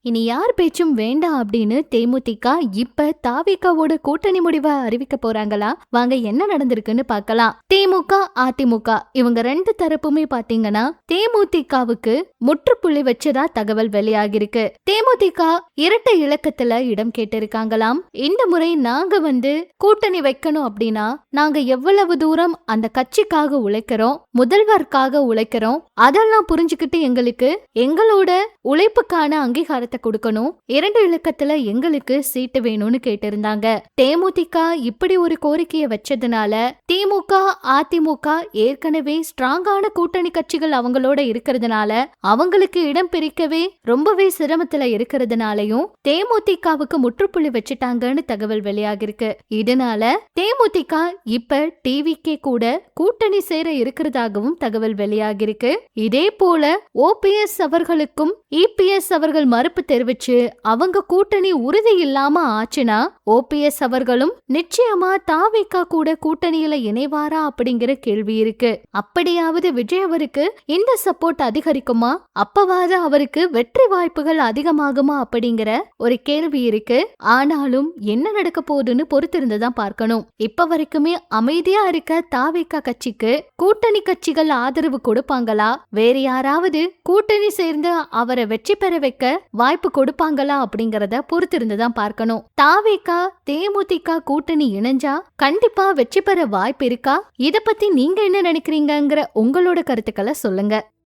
இனி யார் பேச்சும் வேண்டாம் அப்படின்னு தேமுதிக இப்ப தாவேகாவோட கூட்டணி முடிவை அறிவிக்க போறாங்களா? வாங்க என்ன நடந்திருக்குன்னு பார்க்கலாம். திமுக அதிமுக இவங்க ரெண்டு தரப்புமே பாத்தீங்கன்னா தேமுதிகவுக்கு முற்றுப்புள்ளி வச்சதா தகவல் வெளியாகிருக்கு. தேமுதிக இரட்டை இலக்கத்துல இடம் கேட்டிருக்காங்களாம். இந்த முறை நாங்க கூட்டணி வைக்கணும் அப்படின்னா நாங்க எவ்வளவு தூரம் அந்த கட்சிக்காக உழைக்கிறோம், முதல்வருக்காக உழைக்கிறோம், அதெல்லாம் புரிஞ்சுக்கிட்டு எங்களோட உழைப்புக்கான அங்கீகாரத்தை கொடுக்கணும், இரண்டு இலக்கத்துல எங்களுக்கு சீட்டு வேணும்னு கேட்டிருந்தாங்க. தேமுதிக இப்படி ஒரு கோரிக்கையை வச்சதுனால திமுக அதிமுக ஏற்கனவே ஸ்ட்ராங்கான கூட்டணி கட்சிகள் அவங்களோட இருக்கிறதுனால அவங்களுக்கு இடம் பிரிக்கவே ரொம்பவே சிரமத்துல இருக்கிறதுனாலையும் தேமுதிகவுக்கு முற்றுப்புள்ளி வச்சுட்டாங்கன்னு தகவல் வெளியாகிருக்கு. இதனால தேமுதிக இப்ப டிவிக்கே கூட கூட்டணி சேர இருக்கிறதாகவும் தகவல் வெளியாகிருக்கு. இதே போல ஓபிஎஸ் அவர்களுக்கும் இபிஎஸ் அவர்கள் மறுப்பு தெரிவிச்சு அவங்க கூட்டணி உறுதி இல்லாம ஆச்சுன்னா ஓபிஎஸ் அவர்களும் நிச்சயமா தாவேகா கூட கூட்டணியில இணைவாரா அப்படிங்கிற கேள்வி இருக்கு. அப்படியாவது விஜய் அவருக்கு இந்த சப்போர்ட் அதிகரிக்குமா, அப்பவாது அவருக்கு வெற்றி வாய்ப்புகள் அதிகமாகுமா அப்படிங்கிற ஒரு கேள்வி இருக்கு. ஆனாலும் என்ன நடக்க போகுதுன்னு பொறுத்திருந்துதான் பார்க்கணும். இப்ப வரைக்குமே அமைதியா இருக்க தாவேகா கட்சிக்கு கூட்டணி கட்சிகள் ஆதரவு கொடுப்பாங்களா, வேற யாராவது கூட்டணி சேர்ந்து அவரை வெற்றி பெற வைக்க வாய்ப்பு கொடுப்பாங்களா அப்படிங்கறத பொறுத்திருந்துதான் பார்க்கணும். தாவேகா தேமுதிக கூட்டணி இணைஞ்சா கண்டிப்பா வெற்றி பெற வாய்ப்பு இருக்கா? இத பத்தி நீங்க என்ன நினைக்கிறீங்கங்கிற உங்களோட கருத்துக்களை சொல்லுங்க.